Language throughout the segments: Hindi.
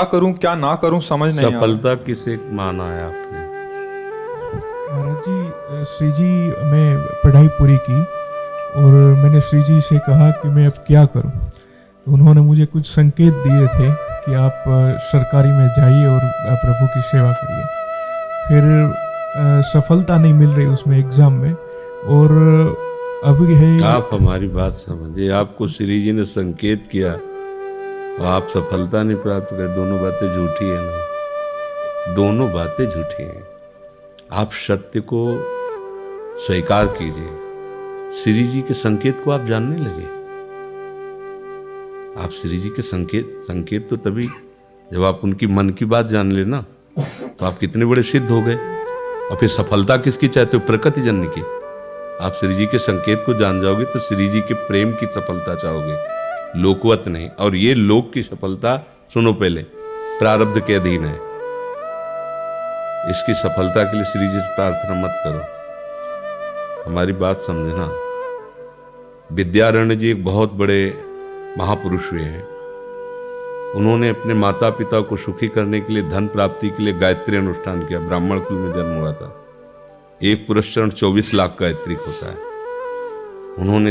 क्या करूं क्या ना करूं समझ नहीं आ रहा। सफलता किसे माना है आपने? महाराज जी, श्री जी, मैं पढ़ाई पूरी की और मैंने श्री जी से कहा कि मैं अब क्या करूं। तो उन्होंने मुझे कुछ संकेत दिए थे कि आप सरकारी में जाइए और प्रभु की सेवा करिए। फिर सफलता नहीं मिल रही उसमें एग्ज़ाम में, और अब है। आप हमारी बात समझिए, आपको श्री जी ने संकेत किया और आप सफलता नहीं प्राप्त कर, दोनों बातें झूठी है ना, दोनों बातें झूठी हैं। आप सत्य को स्वीकार कीजिए। श्री जी के संकेत को आप जानने लगे। आप श्री जी के संकेत तो तभी जब आप उनकी मन की बात जान लेना, तो आप कितने बड़े सिद्ध हो गए। और फिर सफलता किसकी चाहते हो? प्रकृति जन्य की। आप श्री जी के संकेत को जान जाओगे तो श्री जी के प्रेम की सफलता चाहोगे, लोकवत नहीं। और ये लोक की सफलता, सुनो पहले, प्रारब्ध के अधीन है। इसकी सफलता के लिए श्री जी से प्रार्थना मत करो। हमारी बात समझना। विद्यारण्य जी एक बहुत बड़े महापुरुष हुए हैं। उन्होंने अपने माता पिता को सुखी करने के लिए, धन प्राप्ति के लिए गायत्री अनुष्ठान किया। ब्राह्मण कुल में जन्म हुआ था। एक पुरस्चरण 24 लाख गायत्री होता है। उन्होंने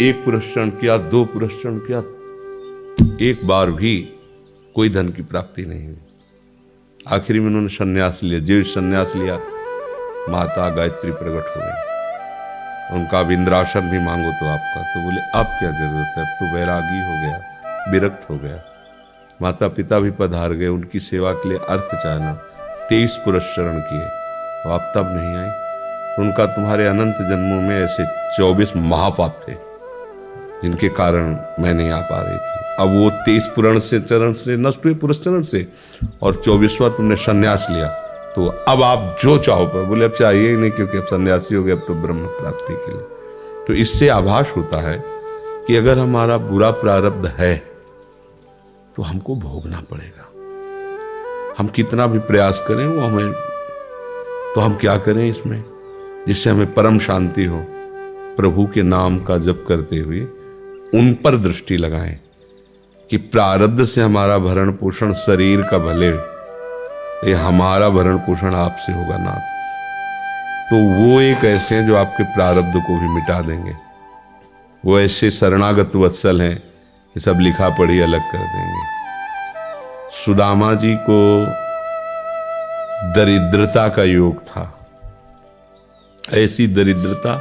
एक पुरस्चरण किया, 2 पुरस्चरण किया, एक बार भी कोई धन की प्राप्ति नहीं हुई। आखिरी में उन्होंने संन्यास लिया। जीव संन्यास लिया, माता गायत्री प्रकट हो गई। उनका अब इंद्रासन भी मांगो तो आपका, तो बोले अब क्या जरूरत है, अब तो वैरागी हो गया, विरक्त हो गया। माता पिता भी पधार गए, उनकी सेवा के लिए अर्थ चाहना। 23 पुरस्चरण किए, तो आप तब नहीं आए। उनका तुम्हारे अनंत जन्मों में ऐसे 24 महापाप थे जिनके कारण मैं नहीं आ पा रही थी। अब वो 23 पुरण से चरण से नष्ट हुए, पुरस्चरण से, और 24वां तुमने संन्यास लिया। तो अब आप जो चाहो पर, बोले अब चाहिए ही नहीं, क्योंकि अब सन्यासी हो गए, अब तो ब्रह्म प्राप्ति के लिए। तो इससे आभास होता है कि अगर हमारा बुरा प्रारब्ध है तो हमको भोगना पड़ेगा। हम कितना भी प्रयास करें वो हमें, तो हम क्या करें इसमें जिससे हमें परम शांति हो? प्रभु के नाम का जप करते हुए उन पर दृष्टि लगाएं कि प्रारब्ध से हमारा भरण पोषण शरीर का भले, ये हमारा भरण पोषण आपसे होगा नाथ। तो वो एक ऐसे हैं जो आपके प्रारब्ध को भी मिटा देंगे। वो ऐसे शरणागत वत्सल हैं कि सब लिखा पढ़ी अलग कर देंगे। सुदामा जी को दरिद्रता का योग था। ऐसी दरिद्रता,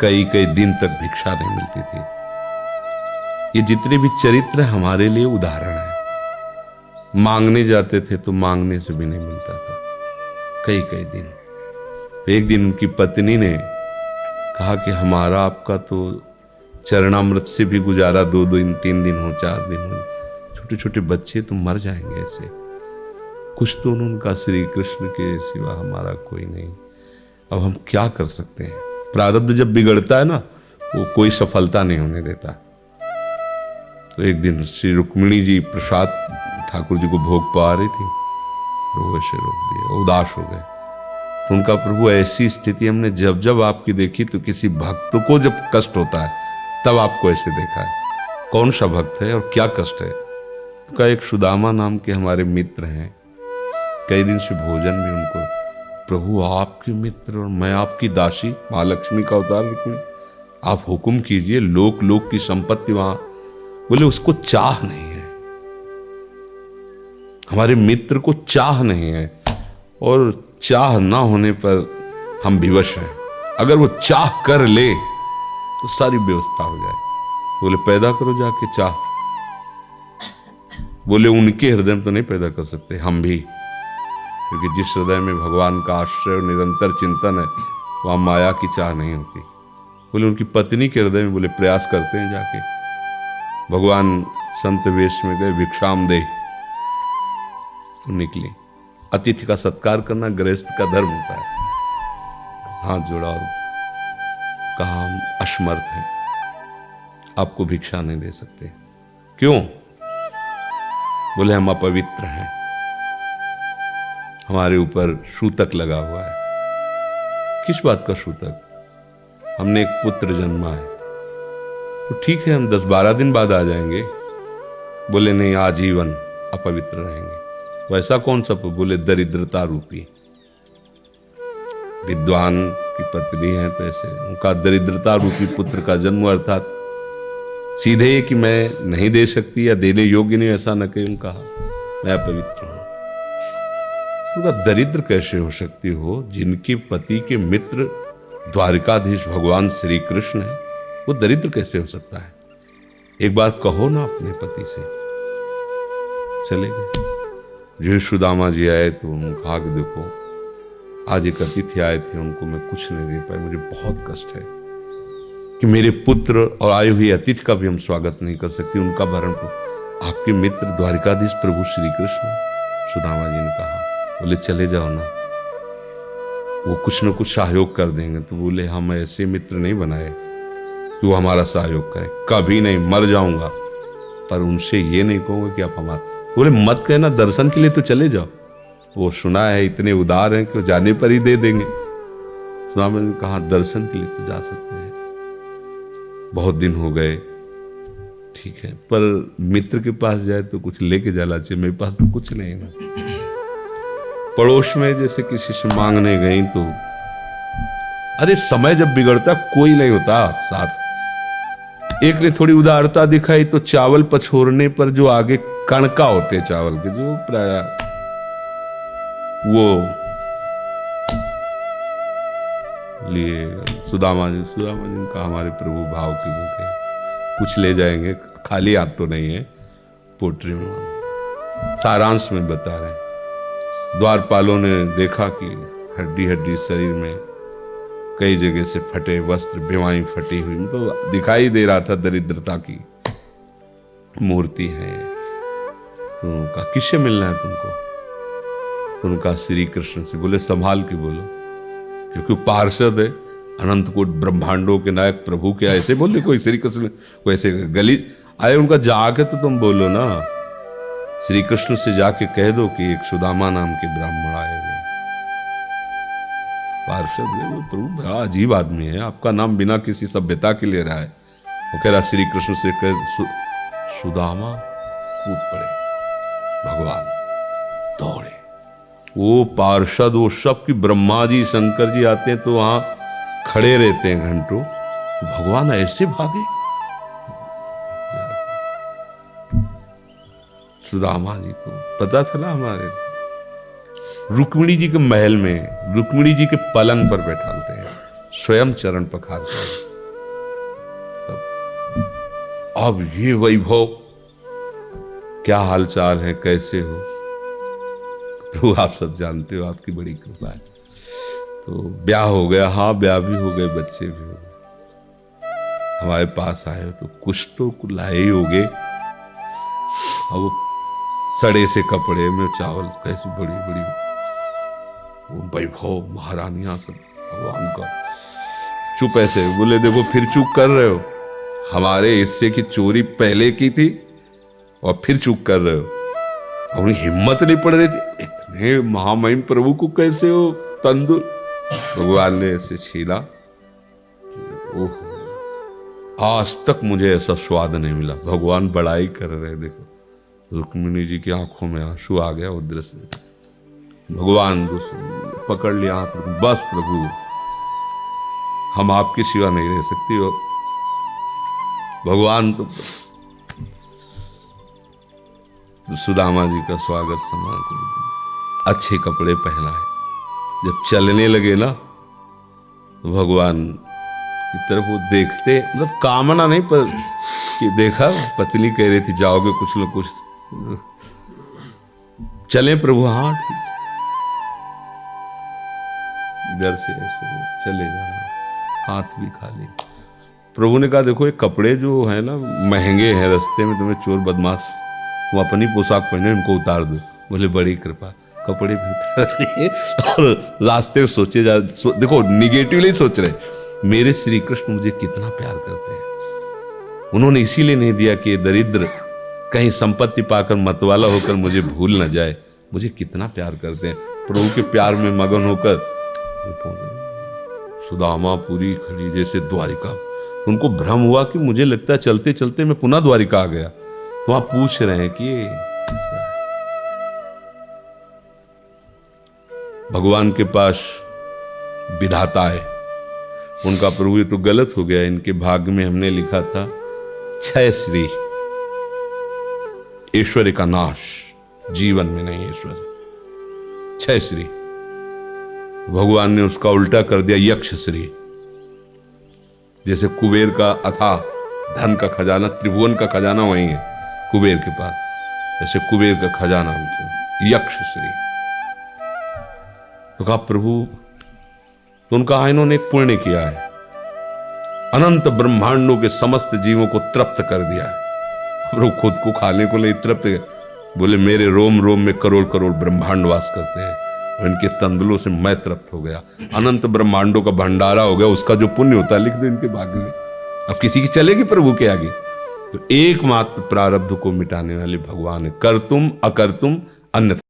कई कई दिन तक भिक्षा नहीं मिलती थी। ये जितने भी चरित्र हमारे लिए उदाहरण है। मांगने जाते थे तो मांगने से भी नहीं मिलता था, कई कई दिन। एक दिन उनकी पत्नी ने कहा कि हमारा आपका तो चरणामृत से भी गुजारा 2 दिन 3 दिन हो, 4 दिन हो, छोटे छोटे बच्चे तो मर जाएंगे ऐसे। कुछ तो उन्होंने कहा, श्री कृष्ण के सिवा हमारा कोई नहीं। अब हम क्या कर सकते हैं? प्रारब्ध जब बिगड़ता है ना, वो कोई सफलता नहीं होने देता। तो एक दिन श्री रुक्मिणी जी प्रसाद ठाकुर जी को भोग पा रही थी, वो ऐसे रोक दिया, उदास हो गए। तो उनका, प्रभु ऐसी स्थिति हमने जब जब आपकी देखी, तो किसी भक्त को जब कष्ट होता है तब आपको ऐसे देखा है। कौन सा भक्त है और क्या कष्ट है? तो का एक सुदामा नाम के हमारे मित्र हैं, कई दिन से भोजन भी उनको, प्रभु आपके मित्र और मैं आपकी दासी, महालक्ष्मी का अवतार रुक्मिणी, आप हुक्म कीजिए, लोक लोक की संपत्ति वहां। बोले उसको चाह नहीं है, हमारे मित्र को चाह नहीं है, और चाह ना होने पर हम विवश हैं। अगर वो चाह कर ले तो सारी व्यवस्था हो जाए। बोले पैदा करो जाके चाह। बोले उनके हृदय में तो नहीं पैदा कर सकते, हम भी, क्योंकि जिस हृदय में भगवान का आश्रय और निरंतर चिंतन है, वहां माया की चाह नहीं होती। बोले उनकी पत्नी के हृदय में, बोले प्रयास करते हैं जाके। भगवान संत वेश में गए, भिक्षाम दे, निकली। अतिथि का सत्कार करना गृहस्थ का धर्म होता है। हाथ जोड़ा और कहा, हम असमर्थ हैं, आपको भिक्षा नहीं दे सकते। क्यों? बोले हम अपवित्र हैं, हमारे ऊपर सूतक लगा हुआ है। किस बात का सूतक? हमने एक पुत्र जन्मा है। तो ठीक है, हम 10-12 दिन बाद आ जाएंगे। बोले नहीं, आजीवन अपवित्र रहेंगे। वैसा कौन सा? बोले दरिद्रता रूपी। विद्वान की पत्नी है तो ऐसे उनका दरिद्रता रूपी पुत्र का जन्म, अर्थात सीधे कि मैं नहीं दे सकती या देने योग्य नहीं, ऐसा न कहीं उनका मैं अपवित्र हूं। उनका दरिद्र कैसे हो सकती हो? जिनके पति के मित्र द्वारिकाधीश भगवान श्री कृष्ण है, वो दरिद्र कैसे हो सकता है? एक बार कहो ना अपने पति से। चले गए। जो सुदामा जी आए तो उन्होंने कहा कि देखो आज एक अतिथि आए थे, उनको मैं कुछ नहीं दे पाई, मुझे बहुत कष्ट है कि मेरे पुत्र और आए हुए अतिथि का भी हम स्वागत नहीं कर सकते, उनका भरण आपके मित्र द्वारिकाधीश प्रभु श्री कृष्ण। सुदामा जी ने कहा, बोले चले जाओ ना, वो कुछ न कुछ सहयोग कर देंगे। तो बोले हम ऐसे मित्र नहीं बनाए कि वो हमारा सहयोग करे, कभी नहीं, मर जाऊंगा पर उनसे ये नहीं कहूंगा कि आप हमारा। बोले मत कहना, दर्शन के लिए तो चले जाओ, वो सुना है इतने उदार हैं कि वो जाने पर ही दे देंगे। सुदामा ने कहा दर्शन के लिए तो जा सकते हैं, बहुत दिन हो गए, ठीक है, पर मित्र के पास जाए तो कुछ लेके जाना चाहिए, मेरे पास तो कुछ नहीं है। पड़ोस में जैसे किसी से मांगने गई तो अरे समय जब बिगड़ता कोई नहीं होता साथ। एक ने थोड़ी उदारता दिखाई तो चावल पछोरने पर जो आगे कणका होते चावल के, जो प्राय वो लिए सुदामा जी ने कहा हमारे प्रभु भाव के भूखे, कुछ ले जाएंगे, खाली हाथ तो नहीं है। पोट्री में सारांश में बता रहे हैं, द्वारपालों ने देखा कि हड्डी हड्डी शरीर में कई जगह से फटे वस्त्र, बेवाई फटी हुई, उनको दिखाई दे रहा था दरिद्रता की मूर्ति है। तो उनका किससे मिलना है तुमको? उनका श्री कृष्ण से। बोले संभाल के बोलो, क्योंकि पार्षद है, अनंत कोट ब्रह्मांडों के नायक प्रभु के ऐसे बोले कोई श्री कृष्ण को ऐसे गली आए, उनका जाके तो तुम बोलो ना, श्री कृष्ण से जाके कह दो कि एक सुदामा नाम के ब्राह्मण आए हुए। पार्षद है वो, प्रभु बड़ा अजीब आदमी है, आपका नाम बिना किसी सभ्यता के ले रहा है। वो कह रहा श्री कृष्ण से कह सुदामा, कूद पड़े, भगवान दौड़े। वो पार्षद, वो सब की ब्रह्मा जी शंकर जी आते हैं तो वहां खड़े रहते हैं घंटों, भगवान ऐसे भागे। सुदामा जी को पता था ना, हमारे रुक्मिणी जी के महल में रुक्मिणी जी के पलंग पर बैठाते हैं, स्वयं चरण पखारते हैं। अब ये वैभव, क्या हालचाल है, कैसे हो प्रभु? आप सब जानते हो, आपकी बड़ी कृपा है। तो ब्याह हो गया, हाँ ब्याह भी हो गए, बच्चे भी हो गए। हमारे पास आए तो कुछ तो लाए ही होगे। अब वो सड़े से कपड़े में चावल, कैसी बड़ी बड़ी वो वैभव, महारानियां सब भगवान का। चुप ऐसे बोले, देखो फिर चूक कर रहे हो, हमारे हिस्से की चोरी पहले की थी और फिर चूक कर रहे हो। अपनी हिम्मत नहीं पड़ रही थी, इतने महामहिम प्रभु को कैसे हो तंदुर। भगवान ने ऐसे छीला, ओह आज तक मुझे ऐसा स्वाद नहीं मिला। भगवान बड़ाई कर रहे, देखो रुक्मिणी जी की आंखों में आंसू आ गया, वो दृश्य। भगवान पकड़ लिया हाथ, बस प्रभु हम आपके सिवा नहीं रह सकती हो। भगवान तो सुदामा जी का स्वागत सम्मान कर, अच्छे कपड़े पहनाए। जब चलने लगे ना तो भगवान की तरफ वो देखते, मतलब कामना नहीं पर कि देखा पत्नी कह रही थी जाओगे कुछ न कुछ, चले प्रभु, हाँ ठीक, घर से ऐसे चले जाना, हाथ भी खाली। प्रभु ने कहा देखो ये कपड़े जो है ना महंगे हैं, रास्ते में तुम्हें चोर बदमाश तुम अपनी पोशाक पहने उनको उतार दो। बोले बड़ी कृपा, कपड़े भी उतार और रास्ते में सोचे देखो निगेटिवली सोच रहे, मेरे श्री कृष्ण मुझे कितना प्यार करते हैं। उन्होंने इसीलिए नहीं दिया कि दरिद्र कहीं संपत्ति पाकर मतवाला होकर मुझे भूल न जाए, मुझे कितना प्यार करते हैं। प्रभु के प्यार में मगन होकर सुदामा पूरी खड़ी जैसे द्वारिका। उनको भ्रम हुआ कि मुझे लगता है चलते चलते मैं पुनः द्वारिका आ गया। तो वहां पूछ रहे हैं कि ये किसका है? भगवान के पास विधाता है, उनका प्रभु ये तो गलत हो गया, इनके भाग्य में हमने लिखा था क्षय श्री, ऐश्वर्य का नाश, जीवन में नहीं ऐश्वर्य, क्षय श्री। भगवान ने उसका उल्टा कर दिया यक्ष श्री। जैसे कुबेर का अथाह धन का खजाना, त्रिभुवन का खजाना वही है कुबेर के पास, जैसे कुबेर का खजाना यक्ष श्री। तो कहा प्रभु, तो उनका इन्होंने एक पुण्य किया है, अनंत ब्रह्मांडों के समस्त जीवों को तृप्त कर दिया है। प्रभु खुद को खाने को नहीं तृप्त, बोले मेरे रोम रोम में करोड़ करोड़ ब्रह्मांड वास करते हैं, और इनके तंदुलों से मैं तृप्त हो गया, अनंत ब्रह्मांडों का भंडारा हो गया। उसका जो पुण्य होता है लिख दो इनके भाग्य में। अब किसी की चलेगी प्रभु के आगे? तो एकमात्र प्रारब्ध को मिटाने वाले भगवान है, कर तुम अकर तुम अन्यथा।